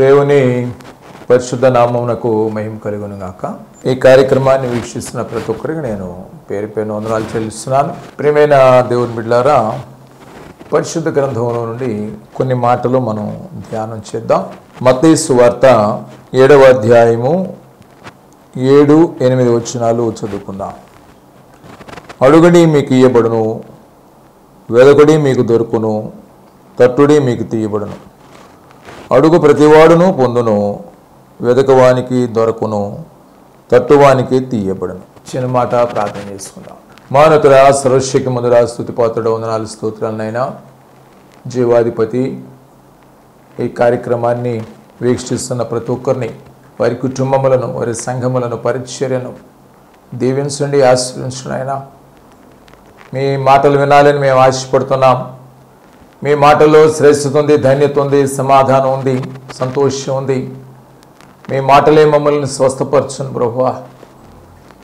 దేవుని పరిశుద్ధ నామమునకు మహిమ కలుగును గాక. ఈ కార్యక్రమాన్ని వీక్షిస్తున్న ప్రతి ఒక్కరికి నేను పేరు పేరున వందనాలు చెల్లిస్తున్నాను. ప్రియమైన దేవుని బిడ్డలారా, పరిశుద్ధ గ్రంథంలో నుండి కొన్ని మాటలు మనం ధ్యానం చేద్దాం. మత్తయి సువార్త 7వ అధ్యాయము 7-8 వచనాలు చదువుకుందాం. అడుగడి మీకు ఇయ్యబడును, వెదకుడి మీకు దొరుకును, తట్టుడి మీకు తీయబడును. అడుగు ప్రతివాడును పొందును, వెదకవానికి దొరకును, తట్టువానికి తీయబడును. చిన్న మాట ప్రార్థన చేసుకుందాం. మానతురా, సర్వశక్తిమంతుడా, స్తుతిపాత్రుడా, వందనాలు స్తోత్రాలనైనా జీవాధిపతి, ఈ కార్యక్రమాన్ని వీక్షిస్తున్న ప్రతి ఒక్కరిని, వారి కుటుంబములను, వారి సంఘములను, పరిచర్యను దీవించండి, ఆశీర్వదించండి. అయినా మీ మాటలు వినాలని మేము ఆశపడుతున్నాం. మీ మాటల్లో శ్రేష్ఠత ఉంది, ధన్యత ఉంది, సమాధానం ఉంది, సంతోషం ఉంది. మీ మాటలే మమ్మల్ని స్వస్థపరచండి ప్రభువా.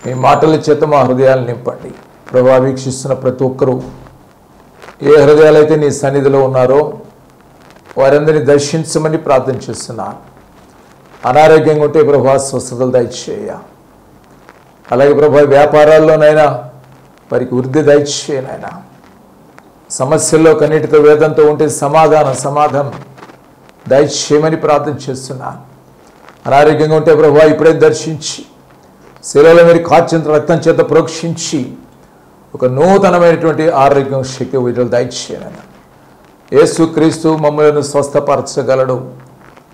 మీ మాటల చేత మా హృదయాలు నింపండి ప్రభువా. వీక్షిస్తున్న ప్రతి ఒక్కరూ ఏ హృదయాలైతే నీ సన్నిధిలో ఉన్నారో వారందరినీ దర్శించమని ప్రార్థన చేస్తున్నాను. అనారోగ్యంగా ఉంటే ప్రభువా స్వస్థతలు దయచేయ. అలాగే ప్రభువా వ్యాపారాల్లోనైనా వారికి వృద్ధి దయచేయనైనా. సమస్యల్లో కన్నిటితో వేదంతో ఉంటే సమాధానం దయచేయమని ప్రార్థన చేస్తున్నాను. అనారోగ్యంగా ఉంటే ప్రభువా ఇప్పుడే దర్శించి శిలలో మీరు కార్చిన రక్తం చేత ప్రోక్షించి ఒక నూతనమైనటువంటి ఆరోగ్యం, శక్తి, విడుదల దయచేయనైనా. యేసుక్రీస్తు మమ్మల్ని స్వస్థపరచగలడు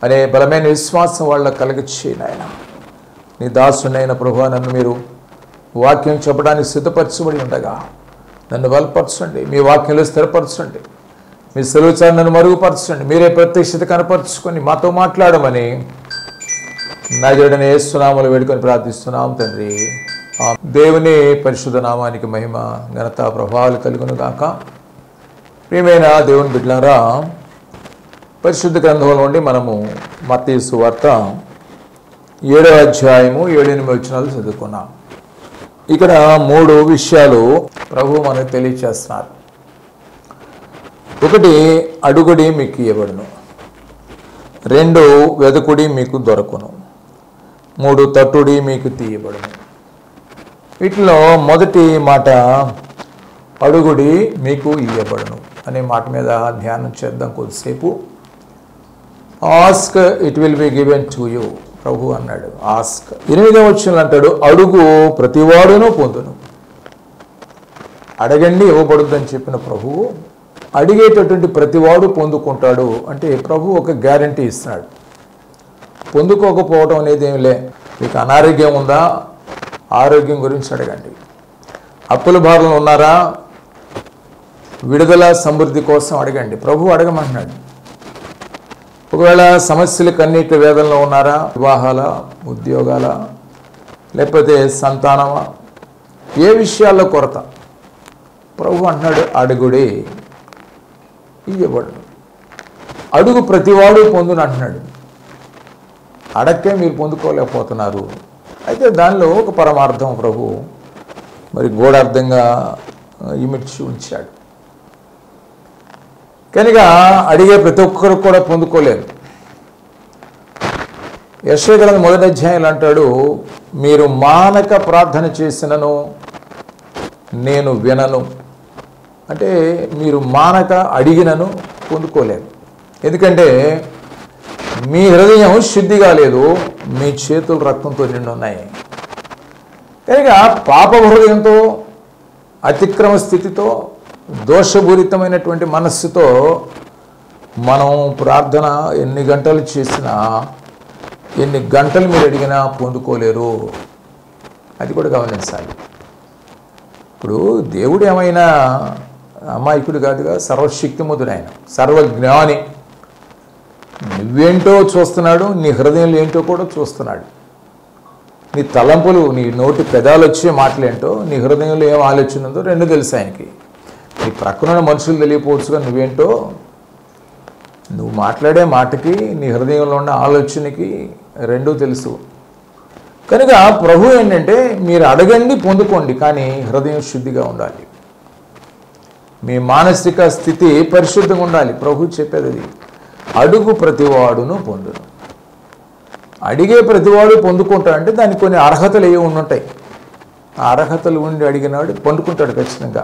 అనే బలమైన విశ్వాసం వాళ్ళకు కలగచేయనైనా. నీ దాసునైన ప్రభువా, నన్ను మీరు వాక్యం చెప్పడానికి సిద్ధపరచబడి ఉండగా నన్ను బలపరచండి, మీ వాక్యంలో స్థిరపరచండి, మీ సెలవుచారు నన్ను మరుగుపరచండి. మీరే ప్రత్యక్షత కనపరుచుకొని మాతో మాట్లాడమని నజరుడైన యేసు నామములో వేడుకొని ప్రార్థిస్తున్నాం తండ్రి. దేవుని పరిశుద్ధ నామానికి మహిమ, ఘనత, ప్రభావాలు కలుగును గాక. ప్రియమైన దేవుని బిడ్డలారా, పరిశుద్ధ గ్రంథంలో నుండి మనము మత్తయి సువార్త 7వ అధ్యాయము 7-8 వచనాలు చదువుకున్నాం. ఇక్కడ 3 విషయాలు ప్రభు మనకు తెలియచేస్తున్నారు. 1, అడుగుడి మీకు ఇవ్వబడును. 2, వెదకుడి మీకు దొరకును. 3, తట్టుడి మీకు తీయబడును. వీటిలో మొదటి మాట అడుగుడి మీకు ఇవ్వబడును అనే మాట మీద ధ్యానం చేద్దాం కొద్దిసేపు. Ask it will be given to you ప్రభు అన్నాడు. ఆస్క్. 8వ వచనంలో అంటాడు, అడుగు ప్రతివాడును పొందును. అడగండి ఇవ్వబడుద్దని చెప్పిన ప్రభువు అడిగేటటువంటి ప్రతివాడు పొందుకుంటాడు అంటే ప్రభు ఒక గ్యారంటీ ఇస్తున్నాడు. పొందుకోకపోవడం అనేది ఏం లే. మీకు అనారోగ్యం ఉందా, ఆరోగ్యం గురించి అడగండి. అప్పుల బాధలు ఉన్నారా, విడుదల సమృద్ధి కోసం అడగండి. ప్రభు అడగమంటున్నాడు. ఒకవేళ సమస్యలు కన్నీటి వేదనలో ఉన్నారా, వివాహాల, ఉద్యోగాల, లేకపోతే సంతానమా, ఏ విషయాల్లో కొరత, ప్రభు అంటున్నాడు అడుగుడి ఇవ్వబడు. అడుగు ప్రతివాడు పొందును అంటున్నాడు. అడక్కే మీరు పొందుకోలేకపోతున్నారు. అయితే దానిలో ఒక పరమార్థం ప్రభు మరి గూఢార్థంగా ఇమిడ్చి ఉంచాడు. కనుక అడిగే ప్రతి ఒక్కరు కూడా పొందుకోలేరు. యెషయా గ్రంథం 1వ అధ్యాయంలో అంటాడు, మీరు మానక ప్రార్థన చేసినను నేను వినను. అంటే మీరు మానక అడిగినను పొందుకోలేరు. ఎందుకంటే మీ హృదయం శుద్ధిగా లేదు, మీ చేతులు రక్తంతో నిండి ఉన్నాయి. కనుక పాప హృదయంతో, అతిక్రమ స్థితితో, దోషపూరితమైనటువంటి మనస్సుతో మనం ప్రార్థన ఎన్ని గంటలు చేసినా, ఎన్ని గంటలు మీరు అడిగినా పొందుకోలేరు. అది కూడా గమనించాలి. ఇప్పుడు దేవుడు ఏమైనా అమాయకుడు కాదుగా, సర్వశక్తిమంతుడు ఆయన, సర్వజ్ఞాని. నువ్వేంటో చూస్తున్నాడు, నీ హృదయంలో ఏంటో కూడా చూస్తున్నాడు. నీ తలంపులు, నీ నోటి పెదాలు వచ్చే మాటలేంటో, నీ హృదయంలో ఏం ఆలోచన ఉందో 2 తెలుసు ఆయనకి. నీ ప్రక్కన మనుషులు తెలియపోవచ్చుగా నువ్వేంటో. నువ్వు మాట్లాడే మాటకి, నీ హృదయంలో ఉన్న ఆలోచనకి 2 తెలుసు. కనుక ప్రభు ఏంటంటే మీరు అడగండి పొందుకోండి, కానీ హృదయం శుద్ధిగా ఉండాలి. మీ మానసిక స్థితి పరిశుద్ధంగా ఉండాలి. ప్రభు చెప్పేది అది. అడుగు ప్రతివాడును పొందును. అడిగే ప్రతివాడు పొందుకుంటాడంటే దానికి కొన్ని అర్హతలు ఏవి ఉంటాయి. ఆ అర్హతలు ఉండి అడిగినాడు పొందుకుంటాడు ఖచ్చితంగా.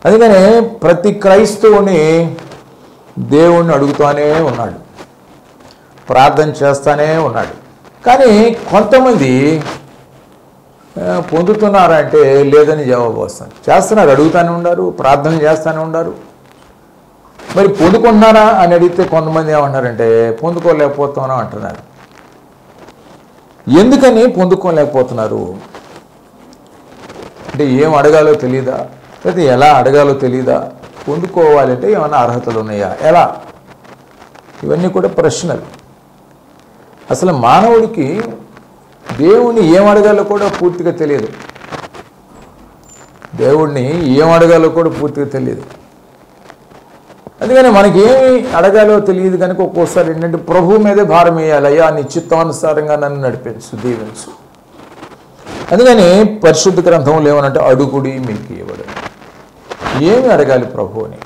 అందుకనే ప్రతి క్రైస్తవుని దేవుణ్ణి అడుగుతానే ఉన్నాడు, ప్రార్థన చేస్తానే ఉన్నాడు. కానీ కొంతమంది పొందుతున్నారా అంటే లేదని జవాబు వస్తుంది. చేస్తున్నారు, అడుగుతూనే ఉన్నారు, ప్రార్థన చేస్తూనే ఉన్నారు. మరి పొందుకుంటున్నారా అని అడిగితే కొంతమంది ఏమంటారంటే పొందుకోలేకపోతున్నాం అంటున్నారు. ఎందుకని పొందుకోలేకపోతున్నారు అంటే ఏం అడగాలో తెలియదా, లేదా ఎలా అడగాలో తెలియదా? పొందుకోవాలంటే ఏమైనా అర్హతలు ఉన్నాయా, ఎలా? ఇవన్నీ కూడా ప్రశ్నలు. అసలు మానవుడికి దేవుణ్ణి ఏం అడగాలో కూడా పూర్తిగా తెలియదు. దేవుణ్ణి ఏం అడగాలో కూడా పూర్తిగా తెలియదు. అందుకని మనకి ఏమి అడగాలో తెలియదు కనుక ఒక్కోసారి ఏంటంటే ప్రభువు మీదే భారం వేయాలి. అయ్యా నీ చిత్తానుసారంగా నన్ను నడిపించు, దీవించు. అందుకని పరిశుద్ధ గ్రంథంలో ఏమనంటే అడుగుడి మీకు ఇవ్వడు. ఏమి అడగాలి ప్రభు అని?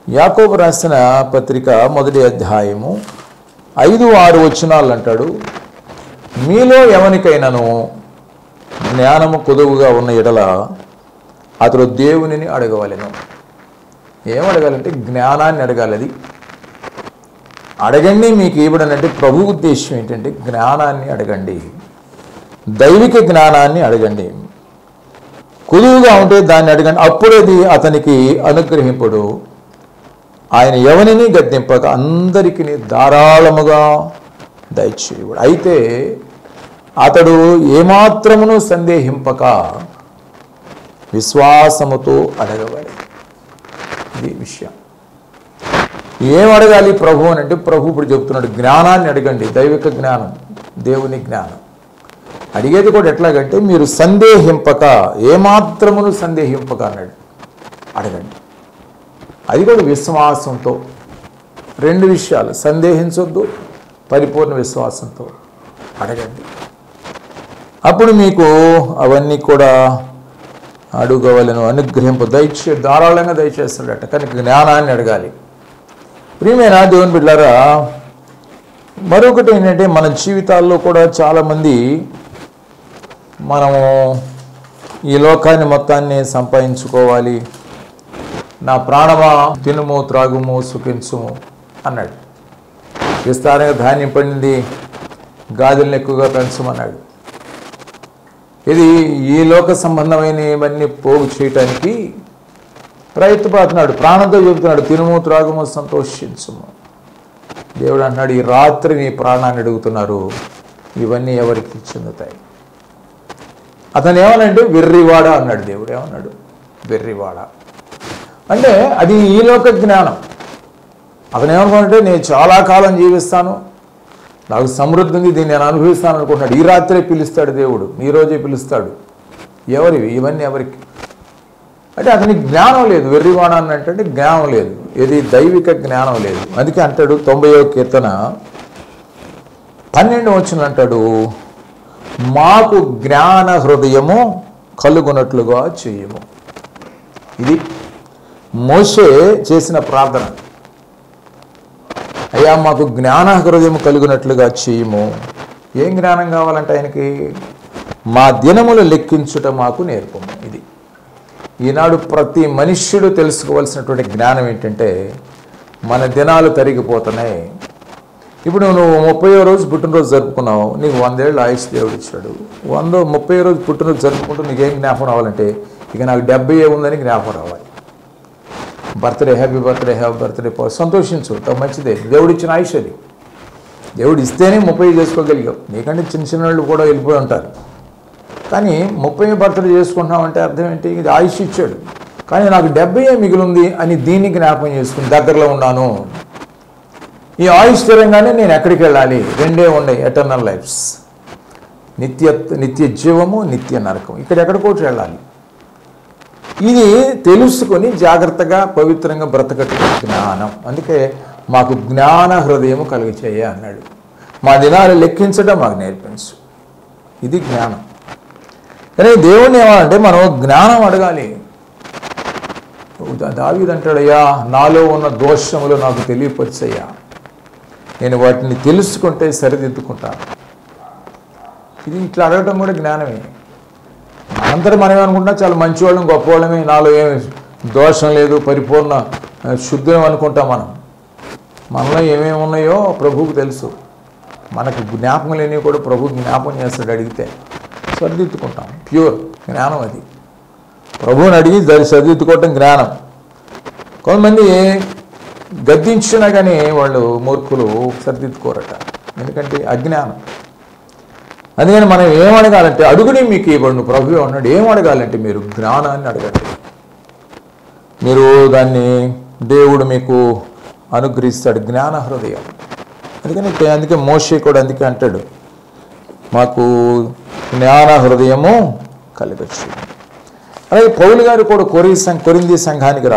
యాకోబు రాసిన పత్రిక 1వ అధ్యాయము 5-6 వచనాలు అంటాడు, మీలో ఎవరికైనాను జ్ఞానము కొదువుగా ఉన్న ఎడల అతడు దేవునిని అడగవలెను. ఏం అడగాలంటే జ్ఞానాన్ని అడగాలి. అది అడగండి మీకు ఇవ్వడనంటే ప్రభు ఉద్దేశం ఏంటంటే జ్ఞానాన్ని అడగండి, దైవిక జ్ఞానాన్ని అడగండి. కొదువుగా ఉంటే దాన్ని అడగండి, అప్పుడది అతనికి అనుగ్రహింపుడు. ఆయన ఎవరిని గద్దింపక అందరికీ ధారాళముగా దయచేయుడు. అయితే అతడు ఏమాత్రమును సందేహింపక విశ్వాసముతో అడగవాలి. ఇది విషయం. ఏం అడగాలి ప్రభు అని అంటే ప్రభు ఇప్పుడు చెప్తున్నాడు జ్ఞానాన్ని అడగండి, దైవిక జ్ఞానం, దేవుని జ్ఞానం. అడిగేది కూడా ఎట్లాగంటే మీరు సందేహింపక, ఏమాత్రమును సందేహింపక అన్నాడు, అడగండి. అది కూడా విశ్వాసంతో. 2 విషయాలు, సందేహించొద్దు, పరిపూర్ణ విశ్వాసంతో అడగండి. అప్పుడు మీకు అవన్నీ కూడా అడుగవలను, అనుగ్రహింపు, ధారాళంగా దయచేస్తాడట. కానీ జ్ఞానాన్ని అడగాలి. ప్రియమైన దేవుని బిడ్డలారా, మరొకటి ఏంటంటే మన జీవితాల్లో కూడా చాలామంది మనము ఈ లోకాన్ని మొత్తాన్ని సంపాదించుకోవాలి, నా ప్రాణమా తినుము త్రాగుము సుఖించుము అన్నాడు. విస్తారంగా ధాన్యం పండింది, గాదులను ఎక్కువగా పెంచమన్నాడు. ఇది ఈ లోక సంబంధమైన ఇవన్నీ పోగు చేయటానికి ప్రయత్నపడుతున్నాడు. ప్రాణంతో చెబుతున్నాడు తినుము త్రాగుము సంతోషించుము. దేవుడు అంటున్నాడు ఈ రాత్రి నీ ప్రాణాన్ని అడుగుతున్నారు, ఇవన్నీ ఎవరికి చెందుతాయి? అతను ఏమనంటే వెర్రివాడ అన్నాడు. దేవుడు ఏమన్నాడు? వెర్రివాడ అంటే అది ఈ లోక జ్ఞానం. అతను ఏమనుకుంటే నేను చాలా కాలం జీవిస్తాను, నాకు సమృద్ధి ఉంది, దీన్ని నేను అనుభవిస్తాను అనుకుంటున్నాడు. ఈ రాత్రే పిలుస్తాడు దేవుడు, ఈ రోజే పిలుస్తాడు. ఎవరివి ఇవన్నీ? ఎవరికి అంటే అతనికి జ్ఞానం లేదు. వెర్రివాడ అన్నట్టు జ్ఞానం లేదు, ఇది దైవిక జ్ఞానం లేదు. అందుకే అంటాడు 90వ కీర్తన 12వ వచనం అంటాడు, మాకు జ్ఞాన హృదయము కలుగునట్లుగా చేయము. ఇది మోషే చేసిన ప్రార్థన. అయ్యా మాకు జ్ఞాన హృదయం కలుగునట్లుగా చేయము. ఏం జ్ఞానం కావాలంటే ఆయనకి? మా దినములు లెక్కించుట మాకు నేర్పము. ఇది ఈనాడు ప్రతి మనుష్యుడు తెలుసుకోవాల్సినటువంటి జ్ఞానం ఏంటంటే మన దినాలు తరిగిపోతున్నాయి. ఇప్పుడు నువ్వు 30వ రోజు పుట్టినరోజు జరుపుకున్నావు, నీకు 100 ఏళ్ళు ఆయుష్ దేవుడు ఇచ్చాడు. 30వ రోజు పుట్టినరోజు జరుపుకుంటూ నీకేం జ్ఞాపకం రావాలంటే ఇక నాకు 70 ఉందని జ్ఞాపకం రావాలి. Birthday, happy birthday, happy birthday, సంతోషించు, మంచిదే. దేవుడు ఇచ్చిన ఆయుష్ అది. దేవుడు ఇస్తేనే 30 చేసుకోగలిగావు. నీకంటే చిన్న చిన్న వాళ్ళు కూడా వెళ్ళిపోయి ఉంటారు. కానీ 30 బర్త్డే చేసుకుంటున్నామంటే అర్థం ఏంటి? ఇది ఆయుష్ ఇచ్చాడు, కానీ నాకు 70 మిగిలింది అని దీన్ని జ్ఞాపకం చేసుకుని దగ్గరలో ఉన్నాను. ఈ ఆయుష్ స్థిరంగానే నేను ఎక్కడికి వెళ్ళాలి? 2 ఉన్నాయి, ఎటర్నల్ లైఫ్స్, నిత్య జీవము, నిత్య నరకం. ఇక్కడ ఎక్కడికోటి వెళ్ళాలి. ఇది తెలుసుకొని జాగ్రత్తగా పవిత్రంగా బ్రతకటం జ్ఞానం. అందుకే మాకు జ్ఞాన హృదయము కలిగచేయ అన్నాడు. మా దినాలు లెక్కించడం మాకు నేర్పించు. ఇది జ్ఞానం. కానీ దేవుణ్ణి ఏమంటే మనం జ్ఞానం అడగాలి. దావీదు అంటాడయ్యా నాలో ఉన్న దోషములు నాకు తెలియపరిచయ్యా. నేను వాటిని తెలుసుకుంటే సరిదిద్దుకుంటాను. ఇది ఇట్లా అడగటం కూడా జ్ఞానమే. మనందరూ మనం అనుకుంటా చాలా మంచివాళ్ళం, గొప్పవాళ్ళమే, నాలో ఏమి దోషం లేదు, పరిపూర్ణ శుద్ధం అనుకుంటాం. మనలో ఏమేమి ఉన్నాయో ప్రభువుకు తెలుసు. మనకు జ్ఞాపకం లేనివి కూడా ప్రభు జ్ఞాపకం చేస్తాడు, అడిగితే సరిదిద్దుకుంటాం. ప్యూర్ జ్ఞానం అది. ప్రభువుని అడిగి సరిదిద్దుకోవటం జ్ఞానం. కొంతమంది గద్దించినా కానీ వాళ్ళు మూర్ఖులు సరిదిద్దుకోరట, ఎందుకంటే అజ్ఞానం. అందుకని మనం ఏం అడగాలంటే, అడుగుని మీకు ఇవ్వడు ప్రభువే ఉన్నాడు. ఏం అడగాలంటే మీరు జ్ఞానాన్ని అడగండి, మీరు దాన్ని దేవుడు మీకు అనుగ్రహిస్తాడు, జ్ఞాన హృదయం. అందుకే మోషే కూడా అందుకే అంటాడు, మాకు జ్ఞాన హృదయము కలగచ్చు. అలాగే పౌలు గారు కూడా కొరింథీ సంఘానికి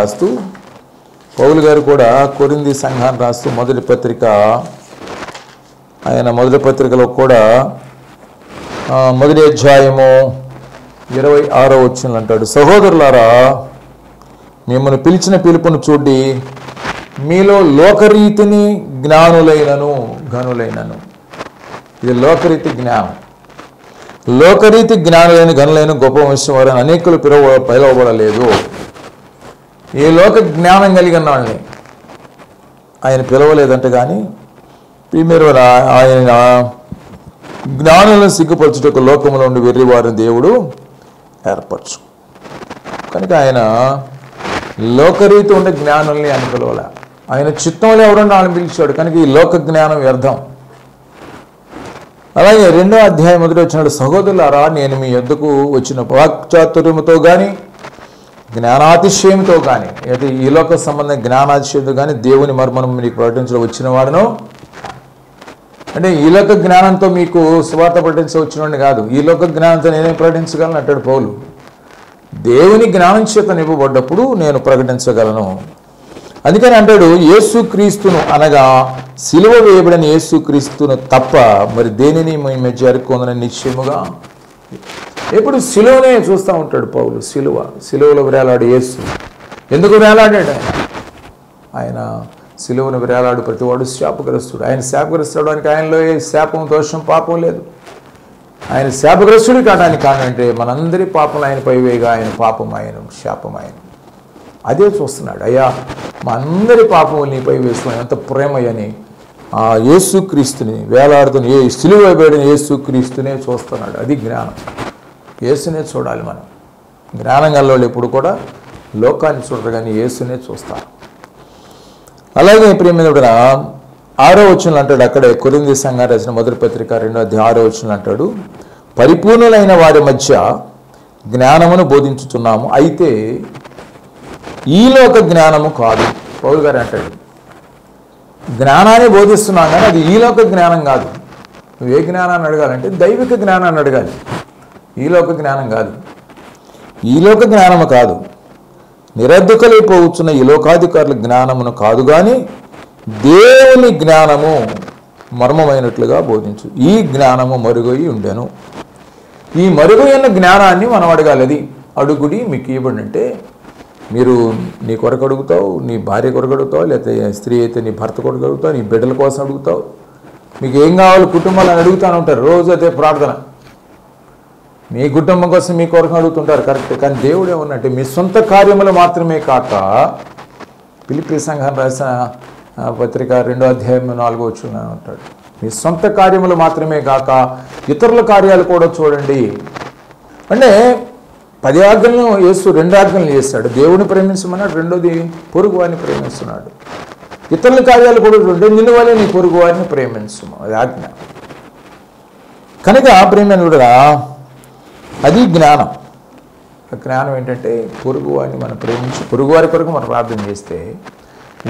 రాస్తూ, మొదటి పత్రిక, ఆయన మొదటి పత్రికలో కూడా మొదటి అధ్యాయము 26వ వచనం అంటాడు, సహోదరులారా మిమ్మల్ని పిలిచిన పిలుపును చూడి మీలో లోకరీతిని జ్ఞానులైనను ఘనులైనను. ఇది లోకరీతి జ్ఞానం. లోకరీతి జ్ఞానులైన ఘనులైన గొప్ప వంశం వారని అనేకులు పిలవబడలేదు. ఈ లోక జ్ఞానం కలిగిన వాళ్ళని ఆయన పిలవలేదంటే కానీ మీరు ఆయన జ్ఞానులను సిగ్గుపరచుటకు లోకములో ఉండి వెర్రివారిని దేవుడు ఏర్పరచు. కనుక ఆయన లోకరీతి ఉండే జ్ఞానుల్ని ఆయన పిలవలే. ఆయన చిత్తంలో ఎవరన్నా ఆయన పిలిచాడు. కనుక ఈ లోక జ్ఞానం వ్యర్థం. అలాగే 2వ అధ్యాయం మొదటి వచ్చినాడు, సహోదరులారా నేను మీ యొద్దకు వచ్చిన వాక్చాతుర్యముతో కానీ జ్ఞానాతిశయంతో కానీ, అయితే ఈ లోక సంబంధం జ్ఞానాతిశయంతో కానీ దేవుని మర్మను మీకు ప్రకటించడం వచ్చిన వాడును. అంటే ఈ లోక జ్ఞానంతో మీకు సువార్త ప్రకటించ వచ్చినవాడిని కాదు, ఈ లోక జ్ఞానంతో నేనే ప్రకటించగలను అంటాడు పౌలు. దేవుని జ్ఞానం చేత నింపబడ్డప్పుడు నేను ప్రకటించగలను. అందుకని అంటాడు, యేసుక్రీస్తును అనగా సిలువ వేయబడిన యేసుక్రీస్తును తప్ప మరి దేనిని మీ మధ్య అరుక్కుందని నిశ్చయముగా. ఎప్పుడు సిలువనే చూస్తూ ఉంటాడు పౌలు. సిలువలో వేలాడు యేసు. ఎందుకు వేలాడాడు ఆయన? సిలువను వేలాడు ప్రతివాడు శాపగ్రస్తుడు. ఆయన శాపగ్రస్తుడానికి ఆయనలో ఏ శాపం, దోషం, పాపం లేదు. ఆయన శాపగ్రస్తుడు కావడానికి కారణం అంటే మనందరి పాపం ఆయనపై వేయగా ఆయన పాపం ఆయన, శాపం ఆయన. అదే చూస్తున్నాడు. అయ్యా మా అందరి పాపములు నీపై వేసుకుని ఎంత ప్రేమయ్యని ఆ యేసుక్రీస్తుని వేలాడుతున్న సిలువ వేయబడిన యేసుక్రీస్తునే చూస్తున్నాడు. అది జ్ఞానం. యేసునే చూడాలి మనం. జ్ఞానం గలవాళ్ళు ఎప్పుడు కూడా లోకాన్ని చూడరు కానీ యేసునే చూస్తారు. అలాగే ప్రియమైన 6వ వచనం అంటాడు, అక్కడే కొరింథీ సంఘం రాసిన మొదటి పత్రిక 2వ అధ్యాయం 6వ వచనం అంటాడు, పరిపూర్ణులైన వారి మధ్య జ్ఞానమును బోధించుతున్నాము, అయితే ఈ లోక జ్ఞానము కాదు. పౌలు గారు అంటాడు, జ్ఞానాన్ని బోధిస్తున్నాం కానీ అది ఈ లోక జ్ఞానం కాదు. నువ్వు ఏ జ్ఞానాన్ని అడగాలంటే దైవిక జ్ఞానాన్ని అడగాలి, ఈ లోక జ్ఞానం కాదు. ఈ లోక జ్ఞానము కాదు, నిరర్ధకులైపోవచ్చున్న ఈ లోకాధికారుల జ్ఞానమును కాదు కానీ దేవుని జ్ఞానము మర్మమైనట్లుగా బోధించు. ఈ జ్ఞానము మరుగై ఉండెను. ఈ మరుగైన జ్ఞానాన్ని మనం అడగాలి. అది అడుగుడి మీకు ఇవ్వండి అంటే, మీరు నీ కొరకు అడుగుతావు, నీ భార్య కొరకు అడుగుతావు, లేకపోతే స్త్రీ అయితే నీ భర్త కొరకు అడుగుతావు, నీ బిడ్డల కోసం అడుగుతావు, మీకు ఏం కావాలి కుటుంబాలను అడుగుతాను ఉంటారు. రోజు అదే ప్రార్థన. మీ కుటుంబం కోసం మీ కొరకు అడుగుతుంటారు, కరెక్ట్. కానీ దేవుడు ఏమన్నంటే మీ సొంత కార్యములు మాత్రమే కాక, ఫిలిప్పీ సంఘం రాసిన పత్రిక 2వ అధ్యాయం 4వ వచనం అంటాడు, మీ సొంత కార్యములు మాత్రమే కాక ఇతరుల కార్యాలు కూడా చూడండి. అంటే 10 ఆజ్ఞలను యేసు 2 ఆజ్ఞలు చేస్తాడు. దేవుని ప్రేమించమన్నాడు, రెండోది పొరుగు వారిని ప్రేమిస్తున్నాడు. ఇతరుల కార్యాలు కూడా చూడండి, నిన్ను వల్లే నీ పొరుగు వారిని ప్రేమించము, అది ఆజ్ఞ. కనుక ప్రేమైన కూడా అది జ్ఞానం. ఆ జ్ఞానం ఏంటంటే పొరుగు వారిని మనం ప్రేమించి పొరుగు వారి కొరకు మనం ప్రార్థన చేస్తే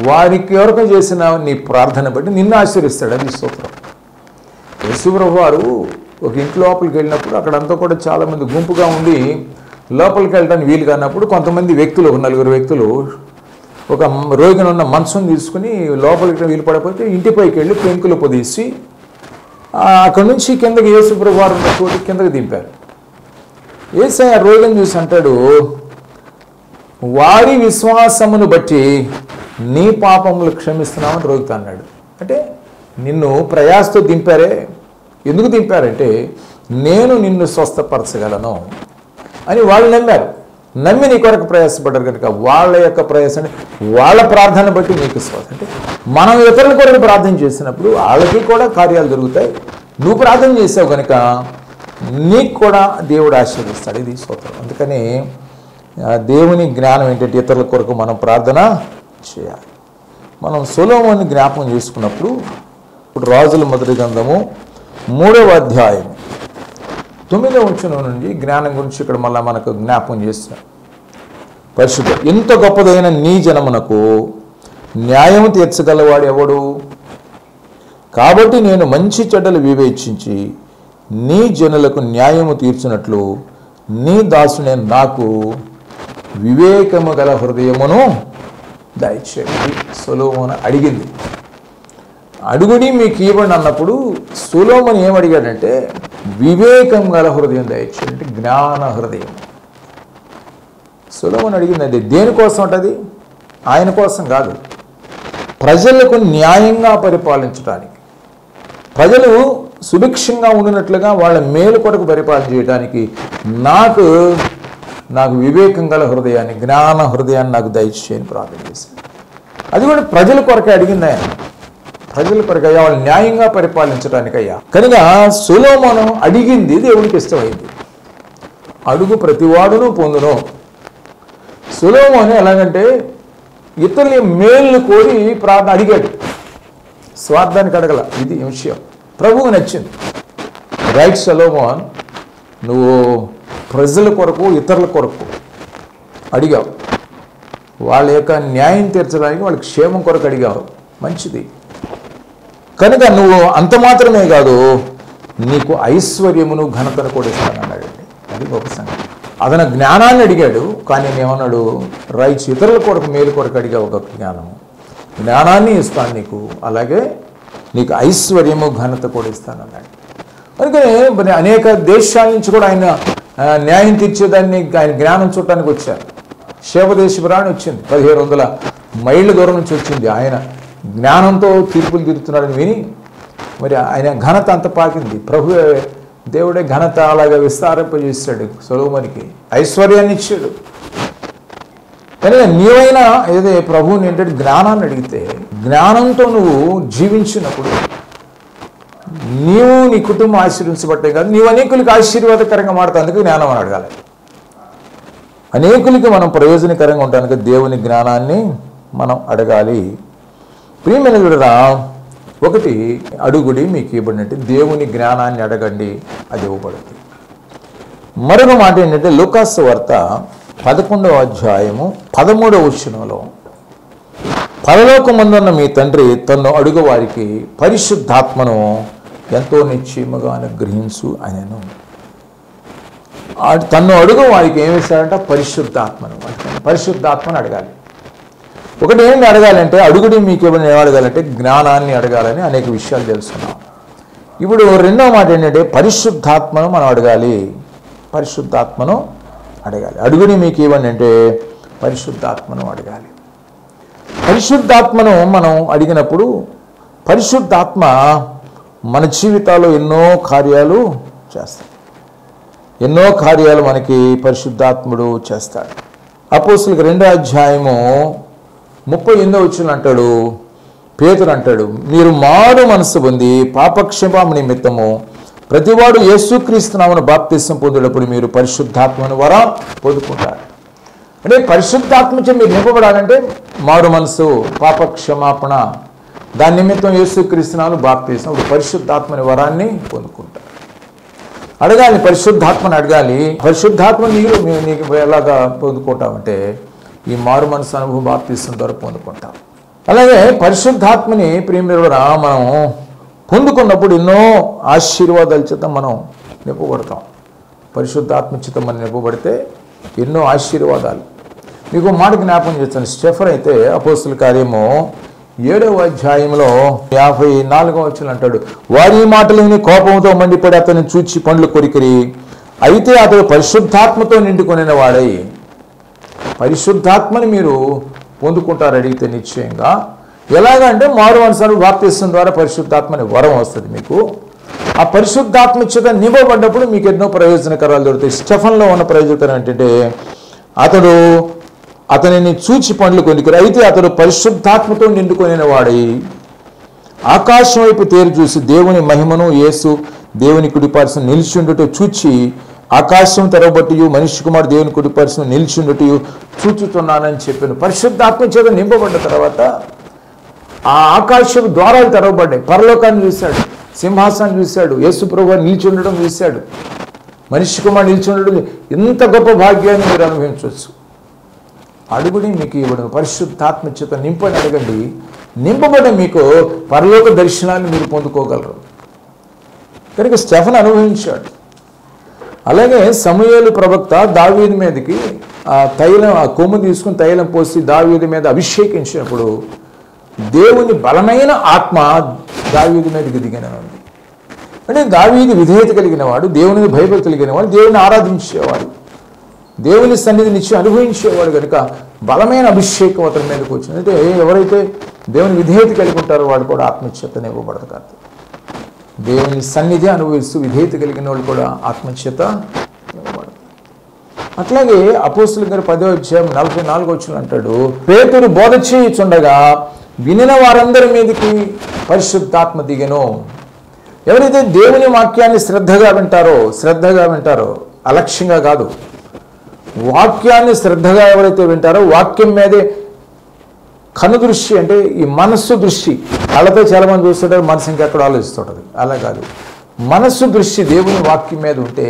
వారికి ఎవరికి చేసిన నీ ప్రార్థన బట్టి నిన్ను ఆశీర్వదిస్తాడు. అది స్తోత్రం. యేసుప్రభువు వారు ఒక ఇంటి లోపలికి వెళ్ళినప్పుడు అక్కడంతా కూడా చాలామంది గుంపుగా ఉండి లోపలికి వెళ్ళడానికి వీలు కానప్పుడు కొంతమంది వ్యక్తులు, 4 వ్యక్తులు ఒక రోగిని ఉన్న మంచం తీసుకుని లోపలికి వీలు పడకపోతే ఇంటిపైకి వెళ్ళి పెంకులు పొదిసి అక్కడి నుంచి కిందకి యేసుప్రభువు వారు ఉన్న చోటు కిందకి దింపారు. యేసయ్య రోగిని చూసి అంటాడు, వారి విశ్వాసమును బట్టి నీ పాపములు క్షమిస్తున్నామని రోగితో అన్నాడు. అంటే నిన్ను ప్రయాసతో దింపారే. ఎందుకు దింపారంటే నేను నిన్ను స్వస్థపరచగలను అని వాళ్ళు నమ్మారు. నమ్మి నీ కొరకు ప్రయాసపడ్డారు కనుక వాళ్ళ యొక్క ప్రయాసాన్ని వాళ్ళ ప్రార్థన బట్టి నీకు స్వస్థ. అంటే మనం ఇతరుల కొరకు ప్రార్థన చేసినప్పుడు వాళ్ళకి కూడా కార్యాలు జరుగుతాయి. నువ్వు ప్రార్థన చేసావు కనుక నీకు కూడా దేవుడు ఆశీర్వదిస్తాడు. ఇది స్తోత్రం. అందుకని దేవుని జ్ఞానం ఏంటంటే ఇతరుల కొరకు మనం ప్రార్థన చేయాలి. మనం సొలొమోను జ్ఞాపకం చేసుకున్నప్పుడు ఇప్పుడు రాజుల మొదటి గ్రంథము 3వ అధ్యాయం 9వ వచనం నుండి జ్ఞానం గురించి ఇక్కడ మళ్ళీ మనకు జ్ఞాపకం చేస్తున్నాం. పరిశుద్ధ ఎంత గొప్పదైన నీ జనమునకు న్యాయము తీర్చగలవాడు ఎవడు? కాబట్టి నేను మంచి చెడ్డలు వివేచించి నీ జనులకు న్యాయము తీర్చినట్లు నీ దాసునే నాకు వివేకము గల హృదయమును దయచేయండి. సొలొమోను అడిగింది. అడుగుడి మీకు ఇవ్వండి అన్నప్పుడు సొలొమోను ఏమడిగాడంటే వివేకం గల హృదయం దయచేయండి, జ్ఞాన హృదయం. సొలొమోను అడిగింది అది దేనికోసం ఉంటుంది? ఆయన కోసం కాదు, ప్రజలకు న్యాయంగా పరిపాలించడానికి, ప్రజలు సుభిక్షంగా ఉండినట్లుగా వాళ్ళ మేలు కొరకు పరిపాలన చేయడానికి నాకు వివేకం గల హృదయాన్ని, జ్ఞాన హృదయాన్ని నాకు దయచేయని ప్రార్థన చేశాను. అది కూడా ప్రజల కొరకే అడిగింది ఆయన. ప్రజల కొరకు అయ్యా, వాళ్ళు న్యాయంగా పరిపాలించడానికి అయ్యా. కనుక సొలొమోను అడిగింది దేవునికి ఇష్టమైంది. అడుగు ప్రతివాడును పొందును. సొలొమోను ఎలాగంటే ఇతరుల మేలును కోరి ప్రార్థన అడిగాడు, స్వార్థానికి అడగల. ఇది విషయం ప్రభువు నచ్చింది. రైట్ సొలొమోన్, నువ్వు ప్రజల కొరకు ఇతరుల కొరకు అడిగావు, వాళ్ళ యొక్క న్యాయం తీర్చడానికి వాళ్ళ క్షేమం కొరకు అడిగావు, మంచిది. కనుక నువ్వు అంత మాత్రమే కాదు, నీకు ఐశ్వర్యమును ఘనతను కూడా ఇస్తానన్నాడండి. అది గొప్ప సంగతి. అతను జ్ఞానాన్ని అడిగాడు, కానీ ఏమన్నాడు? రైట్స్ ఇతరుల కొరకు మేలు కొరకు అడిగావు ఒక జ్ఞానము, జ్ఞానాన్ని ఇస్తాను నీకు, అలాగే నీకు ఐశ్వర్యము ఘనత కూడా ఇస్తానన్నాడు. అందుకని అనేక దేశాల నుంచి కూడా ఆయన న్యాయం తీర్చేదాన్ని ఆయన జ్ఞానం చూడటానికి వచ్చారు. శేవదేశపు రాణి వచ్చింది, 1700 మైళ్ళ దూరం నుంచి వచ్చింది. ఆయన జ్ఞానంతో తీర్పులు తీరుతున్నాడని విని మరి ఆయన ఘనత అంత పాకింది. ప్రభువే దేవుడే ఘనత అలాగా విస్తారింపజేశాడు. సొలొమోనుకి ఐశ్వర్యాన్ని ఇచ్చాడు. కనుక నీవైనా ఏదో ప్రభువుని ఏంటంటే జ్ఞానాన్ని అడిగితే, జ్ఞానంతో నువ్వు జీవించినప్పుడు నీవు నీ కుటుంబం ఆశీర్వించబట్టే కాదు, నీవు అనేకులకి ఆశీర్వాదకరంగా మాడతావు. అందుకు జ్ఞానం అని అడగాలి. అనేకులకి మనం ప్రయోజనకరంగా ఉండడానికి దేవుని జ్ఞానాన్ని మనం అడగాలి. ప్రియమైన విడరా, ఒకటి అడుగుడి మీకు ఇవ్వబడినట్టు దేవుని జ్ఞానాన్ని అడగండి, అది ఇవ్వబడుతుంది. మరొక మాట ఏంటంటే లూకాసు వార్త 11వ అధ్యాయము 13వ వచనంలో, పరలోకమందున్న మీ తండ్రి తన్ను అడుగు వారికి పరిశుద్ధాత్మను ఎంతో నిశ్చయముగా అనుగ్రహించు అనేను. తన్ను అడుగు వారికి ఏమి ఇస్తాడంట? పరిశుద్ధాత్మను. పరిశుద్ధాత్మను అడగాలి. ఒకటి ఏమి అడగాలంటే, అడుగుడి మీకు ఏమైనా ఏం అడగాలంటే జ్ఞానాన్ని అడగాలని అనేక విషయాలు తెలుసుకున్నాం. ఇప్పుడు రెండవ మాట ఏంటంటే పరిశుద్ధాత్మను మనం అడగాలి. పరిశుద్ధాత్మను అడగాలి. అడుగుడి మీకు ఇవ్వండి అంటే పరిశుద్ధాత్మను అడగాలి. పరిశుద్ధాత్మను మనం అడిగినప్పుడు పరిశుద్ధాత్మ మన జీవితాల్లో ఎన్నో కార్యాలు చేస్తాడు. ఎన్నో కార్యాలు మనకి పరిశుద్ధాత్ముడు చేస్తాడు. అపోస్తలులకు 2వ అధ్యాయము 38వ వచనం అంటాడు, పేతురు అంటాడు, మీరు మారు మనసు పొంది పాపక్షమాపణ నిమిత్తము ప్రతివాడు యేసుక్రీస్తు నామమున బాప్తిసం పొందేటప్పుడు మీరు పరిశుద్ధాత్మను వరం పొందుకుంటారు. అంటే పరిశుద్ధాత్మచే మీరు నింపబడాలంటే మారు మనసు, పాపక్షమాపణ, దాని నిమిత్తం యేసుక్రీస్తు నామమున బాప్తిసం, ఇప్పుడు పరిశుద్ధాత్మని వరాన్ని పొందుకుంటారు. అడగాలి, పరిశుద్ధాత్మని అడగాలి. పరిశుద్ధాత్మ నీకు ఎలాగా పొందుకుంటామంటే ఈ మారు మనసు అనుభవం బాప్తిసం ద్వారా పొందుకుంటాం. అలాగే పరిశుద్ధాత్మని ప్రియమైన మనం పొందుకున్నప్పుడు ఎన్నో ఆశీర్వాదాల చేత మనం నింపబడతాం. పరిశుద్ధాత్మ చేత మనం నింపబడితే ఎన్నో ఆశీర్వాదాలు. మీకు మాట జ్ఞాపకం చేస్తాను. స్టెఫెన్ అయితే అపోస్తలుల కార్యము 7వ అధ్యాయంలో 54వ వచనం అంటాడు, వారి మాటలని కోపంతో మండిపడి అతన్ని చూచి పండ్లు కొరికిరి, అయితే అతడు పరిశుద్ధాత్మతో నిండుకొనిన వాడై. పరిశుద్ధాత్మని మీరు పొందుకుంటారు అడిగితే నిశ్చయంగా ఎలాగంటే మారు మనసు బాప్తిస్మం ద్వారా పరిశుద్ధాత్మ అనే వరం వస్తుంది మీకు. ఆ పరిశుద్ధాత్మ చేత నింపబడ్డప్పుడు మీకు ఎన్నో ప్రయోజనకరాలు దొరుకుతాయి. స్టెఫన్లో ఉన్న ప్రయోజనకరం ఏంటంటే అతనిని చూచి పండ్లు కొనికిరు. అయితే అతడు పరిశుద్ధాత్మతో నిండుకొనిన వాడై ఆకాశం వైపు తేరు చూసి దేవుని మహిమను యేసు దేవుని కుడిపార్శ్వం నిలిచి ఉండుట చూచి ఆకాశం తెరవబట్టియు మనిషి కుమారుడు దేవుని కుడిపార్శ్వం నిలిచి ఉండుటయు చూచుతున్నానని చెప్పాను. పరిశుద్ధాత్మ చేత నింపబడ్డ తర్వాత ఆ ఆకాశం ద్వారాలు తెరవబడ్డాయి. పరలోకాన్ని చూశాడు, సింహాసనాన్ని చూశాడు, యేసు ప్రభువు నిలిచి ఉండడం చూశాడు, మనిషి కుమారుడు నిలిచి ఉండడం. ఇంత గొప్ప భాగ్యాన్ని మీరు అనుభవించవచ్చు. అడుగుని మీకు ఇవ్వడం, పరిశుద్ధాత్మ చేత నింపని అడగండి. నింపబడి మీకు పరలోక దర్శనాన్ని మీరు పొందుకోగలరు. కనుక స్టెఫన్ అనుభవించాడు. అలాగే సమూయేలు ప్రవక్త దావీదు మీదకి ఆ కొమ్ము తీసుకుని తైలం పోసి దావీదు మీద అభిషేకించినప్పుడు దేవుని బలమైన ఆత్మ దావీదు మీదకి దిగినది. అంటే దావీదు విధేయత కలిగిన వాడు, దేవుని భయభక్తి కలిగిన వాడు, దేవుని ఆరాధించేవాడు, దేవుని సన్నిధి నిత్యం అనుభవించేవాడు. కనుక బలమైన అభిషేకం అతని మీదకి వచ్చింది. అంటే ఎవరైతే దేవుని విధేయత కలిగి ఉంటారో వాడు కూడా ఆత్మచేతనే ఇవ్వబడతారు. దేవుని సన్నిధి అనుభవిస్తూ విధేయత కలిగిన వాళ్ళు కూడా ఆత్మచేత ఇవ్వబడతారు. అట్లాగే అపోస్తుల గారు 10వ అధ్యాయం 44వ వచనం అంటాడు, పేతురు బోధ చేయుచుండగా వినిన వారందరి మీదకి పరిశుద్ధాత్మ దిగెను. ఎవరైతే దేవుని వాక్యాన్ని శ్రద్ధగా వింటారో అలక్ష్యంగా కాదు, వాక్యాన్ని శ్రద్ధగా ఎవరైతే వింటారో వాక్యం మీదే కనుదృష్టి, అంటే ఈ మనస్సు దృష్టి. కళ్ళతో చాలామంది చూస్తుంటారు, మనసు ఇంకెక్కడ ఆలోచిస్తుంటుంది. అలా కాదు, మనస్సు దృష్టి దేవుని వాక్యం మీద ఉంటే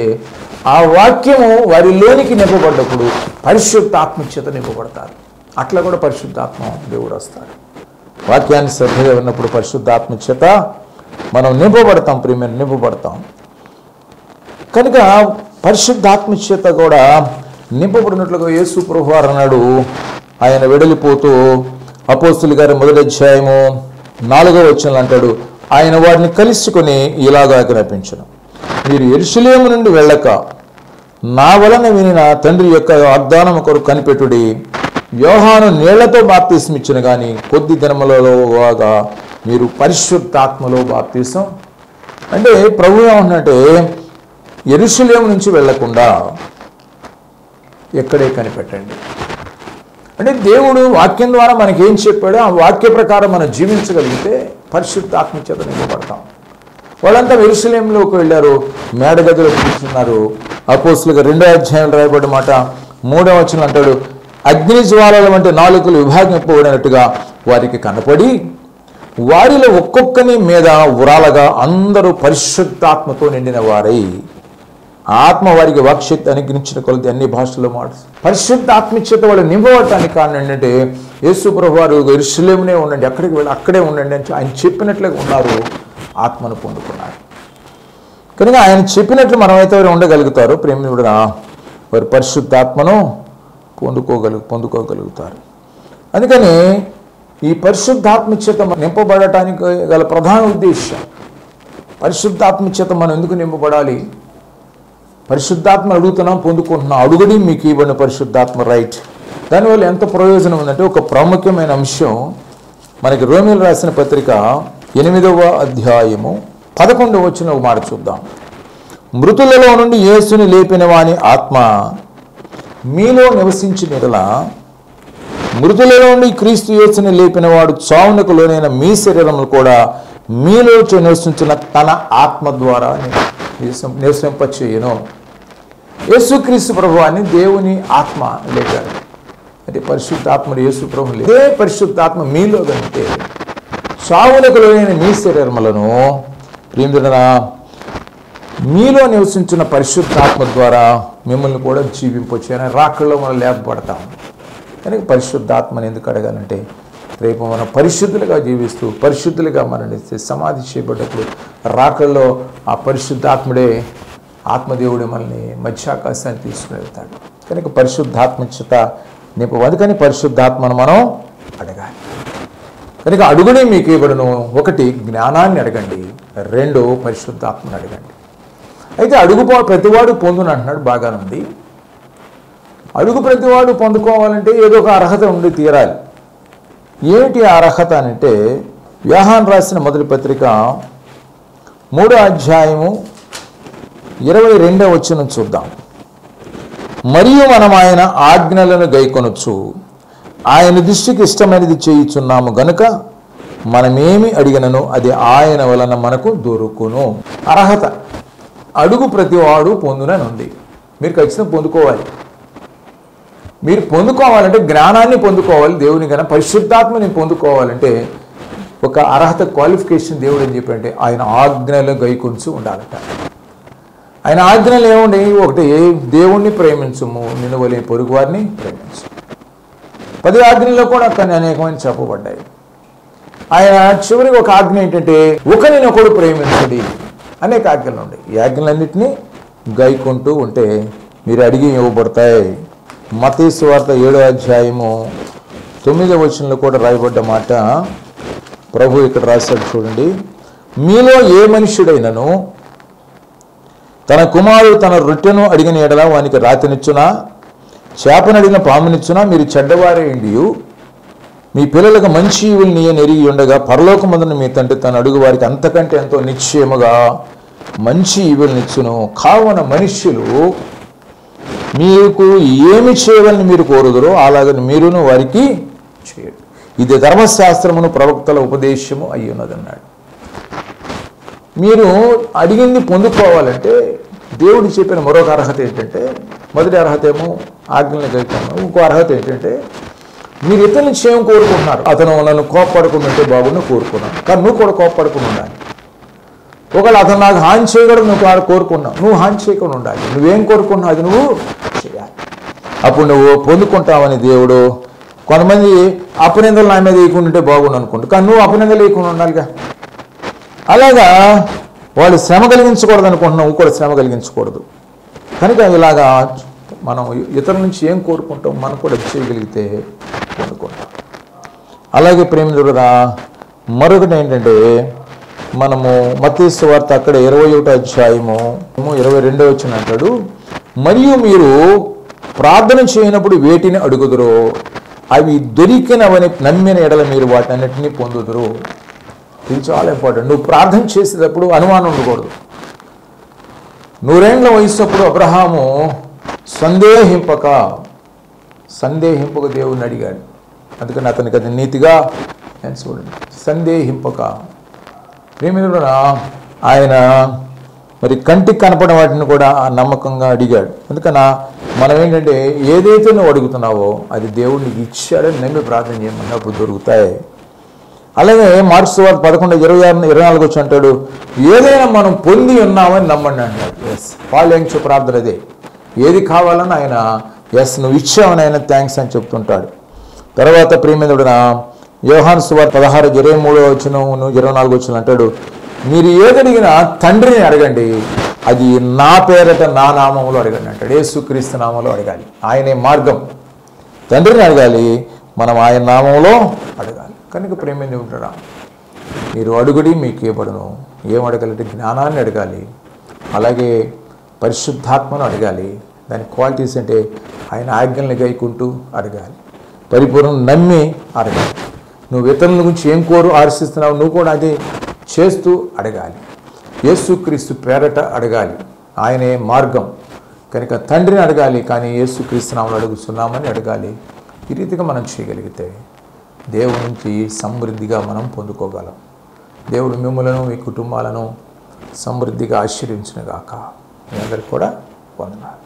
ఆ వాక్యము వారిలోనికి నింపబడ్డప్పుడు పరిశుద్ధాత్మ చేత నింపబడతారు. అట్లా కూడా పరిశుద్ధాత్మ దేవుడు వస్తాడు. వాక్యాన్ని శ్రద్ధగా విన్నప్పుడు పరిశుద్ధాత్మ చేత మనం నింపబడతాం, ప్రియమైన నింపబడతాం. కనుక పరిశుద్ధాత్మ చేత కూడా నింపబడినట్లుగా యేసు ప్రభువారు అన్నాడు. ఆయన వెడలిపోతూ అపోస్తుల గారి 1వ అధ్యాయము 4వ వచనం అంటాడు, ఆయన వారిని కలుసుకొని ఇలాగా ఆజ్ఞాపించను, మీరు యెరూషలేము నుండి వెళ్ళక నా వలన వినిన తండ్రి యొక్క వాగ్దానము కొరకు కనిపెట్టుడి. యోహాను నీళ్లతో బాప్తిసం ఇచ్చిన కానీ కొద్ది దినములలోగా మీరు పరిశుద్ధాత్మలో బాప్తిసం. అంటే ప్రభు ఏమంటున్నట్టే యెరూషలేము నుంచి వెళ్లకుండా ఎక్కడే కనిపెట్టండి. అంటే దేవుడు వాక్యం ద్వారా మనకేం చెప్పాడో ఆ వాక్య ప్రకారం మనం జీవించగలిగితే పరిశుద్ధాత్మ చేత నింపబడతాం. వాళ్ళంతా యెరూషలేములోకి వెళ్ళారు, మేడగదిలో కూర్చున్నారు. అపోస్తులుగా 2వ అధ్యాయంలో రాయబడిన మాట 3వ వచనం అంటాడు, అగ్ని జ్వాలల వంటి నాలుకలు విభాగింపబడినట్టుగా వారికి కనపడి వారిలో ఒక్కొక్కని మీద ఉరాలగా అందరూ పరిశుద్ధాత్మతో నిండిన వారై ఆత్మ వారికి వాక్శక్తి అనుగ్రహించిన కొలది అన్ని భాషల్లో పరిశుద్ధాత్మ చేత వాళ్ళు నింపబడటానికి కారణం ఏంటంటే యేసు ప్రభువు వారు యెరూషలేమునే ఉండండి, ఎక్కడికి వెళ్ళి అక్కడే ఉండండి అని ఆయన చెప్పినట్లుగా ఉన్నారు, ఆత్మను పొందుకున్నారు. కనుక ఆయన చెప్పినట్లు మనమైతే వారు ఉండగలుగుతారు, ప్రేమికుడు వారు పరిశుద్ధాత్మను పొందుకోగలుగుతారు. అందుకని ఈ పరిశుద్ధాత్మ చేత నింపబడటానికి గల ప్రధాన ఉద్దేశం, పరిశుద్ధాత్మ చేత మనం ఎందుకు నింపబడాలి? పరిశుద్ధాత్మ అడుగుతున్నాం, పొందుకుంటున్నాం. అడుగుడి మీకు ఇవ్వండి పరిశుద్ధాత్మ, రైట్. దానివల్ల ఎంత ప్రయోజనం ఉందంటే ఒక ప్రాముఖ్యమైన అంశం మనకి రోమీలు రాసిన పత్రిక 8వ అధ్యాయము 11వ వచనం మాట చూద్దాం. మృతులలో నుండి యేసుని లేపిన వాని ఆత్మ మీలో నివసించినలా మృతులలో నుండి క్రీస్తు యేసుని లేపిన వాడు చావునకు లోనైన మీ శరీరములు కూడా మీలో నివసించిన తన ఆత్మ ద్వారా నివసింపచేయును. యేసుక్రీస్తు ప్రభువాన్ని దేవుని ఆత్మ లేపాడు. అంటే పరిశుద్ధాత్మ యేసు ప్రభు ఇదే పరిశుద్ధాత్మ మీలో కంటే చావునకు లోనైన మీ శరీరములను ప్రియమిత్రులారా మీలో నివసించిన పరిశుద్ధాత్మ ద్వారా మిమ్మల్ని కూడా జీవింపచేయని రాకల్లో మనం లేపబడతాం. కనుక పరిశుద్ధాత్మని ఎందుకు అడగాలంటే రేపు మనం పరిశుద్ధులుగా జీవిస్తూ పరిశుద్ధులుగా మరణిస్తే సమాధి చేయబడ్డప్పుడు రాకల్లో ఆ పరిశుద్ధాత్ముడే ఆత్మదేవుడు మనల్ని మధ్యాకాశాన్ని తీసుకుని వెళ్తాడు. కనుక పరిశుద్ధాత్మ చేత నింపబడి, కానీ పరిశుద్ధాత్మను మనం అడగాలి. కనుక అడుగునే మీకు ఇవ్వడను, 1 జ్ఞానాన్ని అడగండి, 2 పరిశుద్ధాత్మను అడగండి. అయితే అడుగు ప్రతివాడు పొందును అంటున్నాడు, బాగానే ఉంది. అడుగు ప్రతివాడు పొందుకోవాలంటే ఏదో ఒక అర్హత ఉండి తీరాలి. ఏమిటి అర్హత అంటే యోహాను రాసిన మొదటి పత్రిక 3వ అధ్యాయము 22వ వచనం చూద్దాం. మరియు మనం ఆయన ఆజ్ఞలను గైకొనొచ్చు ఆయన దృష్టికి ఇష్టమైనది చేయుచున్నాము గనుక మనమేమి అడిగినను అది ఆయన వలన మనకు దొరుకును. అర్హత అడుగు ప్రతివాడు పొందునని ఉంది. మీరు ఖచ్చితంగా పొందుకోవాలి. మీరు పొందుకోవాలంటే జ్ఞానాన్ని పొందుకోవాలి. దేవుని కన్నా పరిశుద్ధాత్మని పొందుకోవాలంటే ఒక అర్హత క్వాలిఫికేషన్ దేవుడు ఏం చెప్పంటే ఆయన ఆజ్ఞలు గైకొంచు ఉండాలట. ఆయన ఆజ్ఞలు ఏముండే? ఒకటి, దేవుణ్ణి ప్రేమించుము, నిన్ను వలె పొరుగు వారిని ప్రేమించు. 10 ఆజ్ఞల్లో కూడా కానీ అనేకమైన చెప్పబడ్డాయి. ఆయన చివరికి ఒక ఆజ్ఞ ఏంటంటే ఒకరినొకడు ప్రేమించడి. అనేక ఆజ్ఞలు ఉన్నాయి. ఈ ఆజ్ఞలన్నింటినీ గైకుంటూ ఉంటే మీరు అడిగి ఇవ్వబడతాయి. మత్తయి సువార్త 7వ అధ్యాయము 9వ వచనంలో కూడా రాయబడ్డ మాట ప్రభు ఇక్కడ రాశాడు చూడండి. మీలో ఏ మనుష్యుడైనను తన కుమారుడు తన రొట్టెను అడిగిన ఎడల వానికి రాతినిచ్చునా, చేపను అడిగిన పామునిచ్చునా? మీరు చెడ్డవారే ఇండియు మీ పిల్లలకు మంచి ఈవుల్ని ఎరిగి ఉండగా పరలోకమందున మీ తండ్రి తన అడుగు వారికి అంతకంటే ఎంతో నిశ్చయముగా మంచి ఈవుల్నిచ్చును. కావున మనుష్యులు మీకు ఏమి చేయవాలని మీరు కోరుదురో అలాగని మీరును వారికి చేయడు. ఇది ధర్మశాస్త్రమును ప్రవక్తల ఉపదేశము అయి ఉన్నదన్నాడు. మీరు అడిగింది పొందుకోవాలంటే దేవుడు చెప్పిన మరొక అర్హత ఏంటంటే, మొదటి అర్హత ఏమో ఆజ్ఞలను గైకొనడం. ఇంకో అర్హత ఏంటంటే మీరు ఇతరుల క్షేమం కోరుకుంటున్నారు. అతను నన్ను కోప్పడకుండా ఉంటే బాగుండు కోరుకున్నాను, కానీ నువ్వు కూడా కోప్పడకుండా ఉండాలి. ఒకవేళ అతను నాకు హాని చేయగలడు, నువ్వు కోరుకున్నావు, నువ్వు హాని చేయకుండా ఉండాలి. నువ్వేం కోరుకున్నావు అది నువ్వు చేయాలి. అప్పుడు నువ్వు పొందుకుంటావని దేవుడు. కొంతమంది అపనిందలు నా మీద వేయకుండా ఉంటే బాగుండు అనుకుంటు, కానీ నువ్వు అపనిందలు వేయకుండా ఉండాలిగా. అలాగా వాళ్ళు శ్రమ కలిగించకూడదు అనుకుంటున్నావు, నువ్వు కూడా శ్రమ కలిగించకూడదు. కనుక ఇలాగా మనం ఇతరుల నుంచి ఏం కోరుకుంటాం మనం కూడా చేయగలిగితే పొందుకుంటాం. అలాగే ప్రేమికుడా మరొకటి ఏంటంటే మనము మత్తయి సువార్త అక్కడ 21వ అధ్యాయము 22వ వచనం అంటాడు, మరియు మీరు ప్రార్థన చేయనప్పుడు వేటిని అడుగుదురో అవి దొరికినవని నమ్మిన ఎడల మీరు వాటన్నిటినీ పొందుదురు. ఇది చాలా ఇంపార్టెంట్. నువ్వు ప్రార్థన చేసేటప్పుడు అనుమానం ఉండకూడదు. 100 ఏళ్ల వయసుప్పుడు అబ్రహాము సందేహింపక దేవుణ్ణి అడిగాడు. అందుకని అతనికి అది నీతిగా చూడండి. సందేహింపక ప్రేమికుడా ఆయన మరి కంటికి కనపడిన వాటిని కూడా నమ్మకంగా అడిగాడు. అందుకని మనం ఏంటంటే ఏదైతే నువ్వు అడుగుతున్నావో అది దేవుడిని ఇచ్చాడని నమ్మి ప్రార్థన చేయమన్నప్పుడు దొరుకుతాయి. అలాగే మార్క్స్ వార్త 11:26-24 వచ్చి అంటాడు, ఏదైనా మనం పొంది ఉన్నామని నమ్మండి అన్నాడు. ఎస్, పాలెంచు ప్రార్థన అదే. ఏది కావాలని ఆయన ఎస్ నువ్వు ఇచ్చావని ఆయన థ్యాంక్స్ అని చెప్తుంటాడు. తర్వాత ప్రియమిత్రుడిన యోహాను సువార్త 16:23-24 వచ్చిన అంటాడు, మీరు ఏదడిగినా తండ్రిని అడగండి, అది నా పేరట నా నామంలో అడగండి అంటాడు. యేసుక్రీస్తు నామంలో అడగాలి. ఆయనే మార్గం. తండ్రిని అడగాలి, మనం ఆయన నామంలో అడగాలి. కనుక ప్రేమించి ఉంటాడా మీరు అడుగుడి మీకు ఇవ్వబడును. ఏం అడగాలంటే జ్ఞానాన్ని అడగాలి, అలాగే పరిశుద్ధాత్మను అడగాలి. దాని క్వాలిటీస్ అంటే ఆయన ఆజ్ఞల్ని గైకుంటూ అడగాలి, పరిపూర్ణం నమ్మి అడగాలి. నువ్వు ఇతరుల గురించి ఏం ఆశిస్తున్నావు నువ్వు కూడా అది చేస్తూ అడగాలి. యేసుక్రీస్తు పేరట అడగాలి, ఆయనే మార్గం. కనుక తండ్రిని అడగాలి, కానీ యేసుక్రీస్తు నామములో అడుగుతున్నామని అడగాలి. ఈ రీతిగా మనం చేయగలిగితే దేవుడి నుంచి సమృద్ధిగా మనం పొందుకోగలం. దేవుడు మిమ్మలను మీ కుటుంబాలను సమృద్ధిగా ఆశీర్వదించునుగాక. మీ అందరికీ కూడా వందనాలు.